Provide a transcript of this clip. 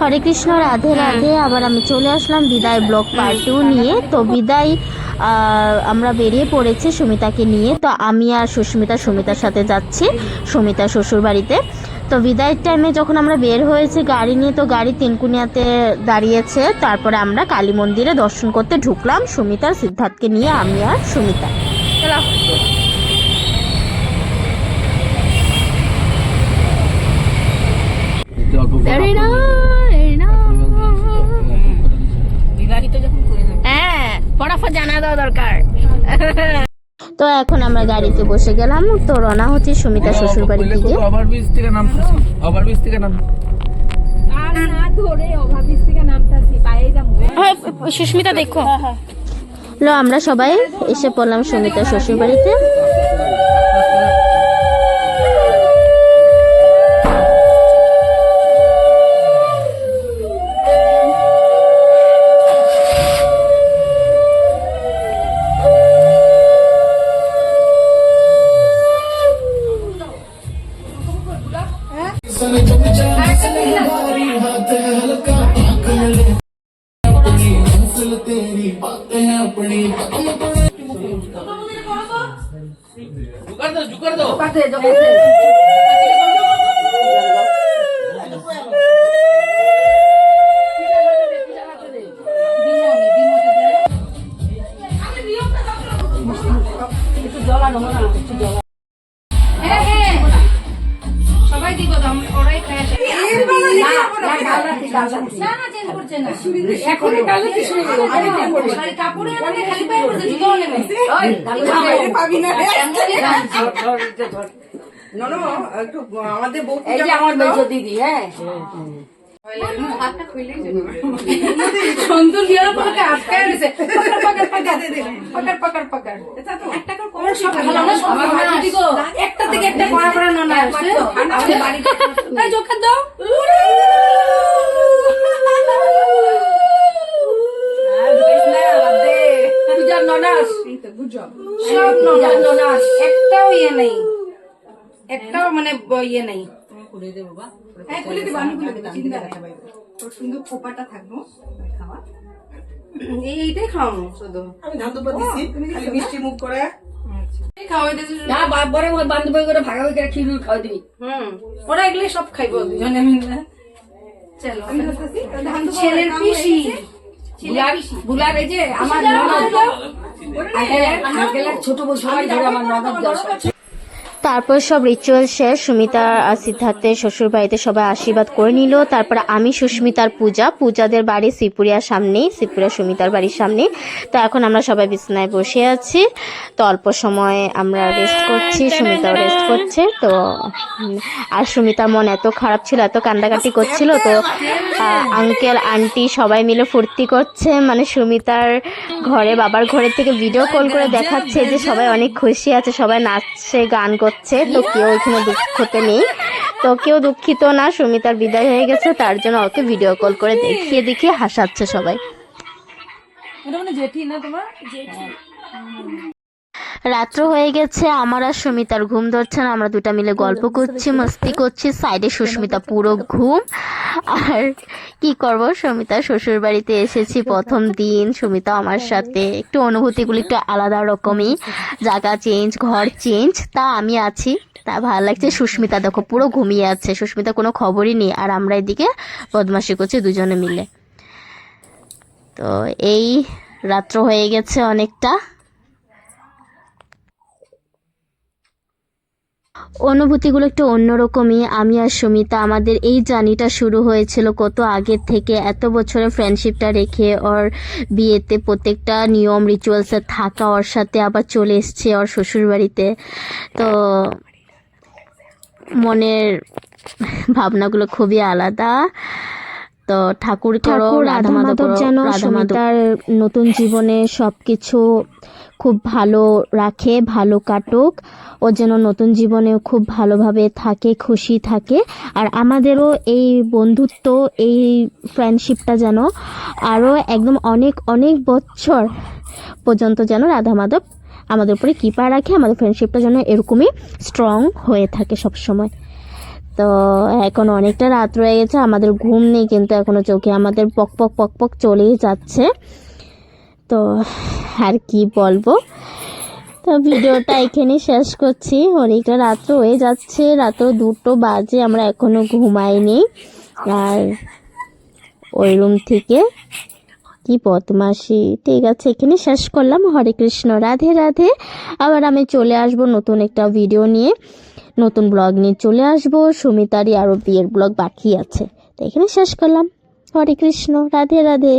হরে কৃষ্ণ, রাধে রাধে। আবার আমি চলে আসলাম বিদায় ব্লগ পার্ট 2 নিয়ে। তো বিদায় আমরা বেরিয়ে পড়েছি সুমিতাকে নিয়ে। তো আমি আর সুমিতার সাথে যাচ্ছি সুমিতার শ্বশুর বাড়িতে। তো বিদায়ের টাইমে যখন আমরা বের হয়েছি গাড়ি নিয়ে, তো গাড়ি তিনকুনিয়াতে দাঁড়িয়েছে। তারপরে আমরা কালী মন্দিরে দর্শন করতে ঢুকলাম সুমিতার সিদ্ধার্থকে নিয়ে, আমি আর সুমিতা। তো এখন আমরা গাড়িতে বসে গেলাম, তো রওনা হচ্ছে সুমিতা শ্বশুর বাড়ির দিকে। সুস্মিতা দেখো, আমরা সবাই এসে পড়লাম সুমিতা শ্বশুর বাড়িতে। দিদি হ্যাঁ একটা থেকে একটা করা করা না জোকার দাও। একটাও ইয়ে নেই, একটাও মানে ইয়ে নেই। সুন্দর খোপাটা থাকবো খাওয়া, এইটাই খাওয়ানো শুধু। আমি ধান দুপুর দিচ্ছি, মিষ্টি মুখ করে বান্ধবী করে ভাগাভাগি করে খিচুড়ি খাওয়া দিবি। ওরা এগুলো সব খাইবো দুজনে মিলে। ছেলের পিসি বুলার, এই যে আমার ছোট বউ সবাই ধরে আমার ননদ। তারপর সব রিচুয়াল শেষ, সুমিতা আর সিদ্ধার্থের শ্বশুর বাড়িতে সবাই আশীর্বাদ করে নিল। তারপরে আমি সুস্মিতার পূজাদের বাড়ি শ্রীপুরিয়ার সামনেই, শ্রীপুরিয়া সুমিতার বাড়ির সামনে। তো এখন আমরা সবাই বিছানায় বসে আছি। তো অল্প সময় আমরা রেস্ট করছি, সুমিতাও রেস্ট করছে। তো আর সুমিতার মন এত খারাপ ছিল, এত কান্দাকাটি করছিল। তো আঙ্কেল আন্টি সবাই মিলে ফুর্তি করছে, মানে সুমিতার ঘরে বাবার ঘরের থেকে ভিডিও কল করে দেখাচ্ছে যে সবাই অনেক খুশি আছে, সবাই নাচছে গান করছে। তো কেউ এখানে দুঃখতে নেই, তো কেউ দুঃখিত না। সুমিতার বিদায় হয়ে গেছে, তার জন্য ওকে ভিডিও কল করে দেখিয়ে হাসাচ্ছে সবাই। রাত্র হয়ে গেছে, আমার আর সুমিতার ঘুম ধরছে না। আমরা দুটা মিলে গল্প করছি, মস্তি করছি। সাইডে সুস্মিতা পুরো ঘুম। আর কি করব, সুমিতা শ্বশুর বাড়িতে এসেছি প্রথম দিন। সুমিতা আমার সাথে একটু অনুভূতিগুলি একটু আলাদা রকমই, জায়গা চেঞ্জ, ঘর চেঞ্জ। তা আমি আছি, তা ভালো লাগছে। সুস্মিতা দেখো পুরো ঘুমিয়ে আছে, সুস্মিতা কোনো খবরই নেই। আর আমরা এদিকে বদমাশি করছি দুজনে মিলে। তো এই রাত্র হয়ে গেছে অনেকটা। অনুভূতিগুলো একটু অন্যরকমই। আমি আর সুমিতা, আমাদের এই জার্নিটা শুরু হয়েছিল কত আগের থেকে। এত বছরের ফ্রেন্ডশিপটা রেখে ওর বিয়েতে প্রত্যেকটা নিয়ম রিচুয়ালসে থাকা, ওর সাথে আবার চলে এসছে ওর শ্বশুর বাড়িতে। তো মনের ভাবনাগুলো খুবই আলাদা। তো ঠাকুর রাধা মাধব যেন সুমিতার নতুন জীবনে সবকিছু খুব ভালো রাখে, ভালো কাটুক। ও যেন নতুন জীবনেও খুব ভালোভাবে থাকে, খুশি থাকে। আর আমাদেরও এই বন্ধুত্ব, এই ফ্রেন্ডশিপটা যেন আরও একদম অনেক অনেক বছর পর্যন্ত যেন রাধা মাধব আমাদের উপরে কৃপা রাখে। আমাদের ফ্রেন্ডশিপটা যেন এরকমই স্ট্রং হয়ে থাকে সবসময়। তো এখন অনেকটা রাত রয়ে গেছে, আমাদের ঘুম নেই কিন্তু এখনো চোখে আমাদের পক পক পক পক চলেই যাচ্ছে। তো আর কি বলবো, তো ভিডিওটা এখানে শেষ করছি। অনেকটা রাত্র হয়ে যাচ্ছে, রাত্র 2টো বাজে, আমরা এখনো ঘুমাইনি। আর ওই রুম থেকে কি বদমাশি। ঠিক আছে, এখানে শেষ করলাম। হরে কৃষ্ণ, রাধে রাধে। আবার আমি চলে আসব নতুন একটা ভিডিও নিয়ে, নতুন ব্লগ নিয়ে চলে আসব। সুমিতারই আরও বিয়ের ব্লগ বাকি আছে। তো এখানে শেষ করলাম। হরে কৃষ্ণ, রাধে রাধে।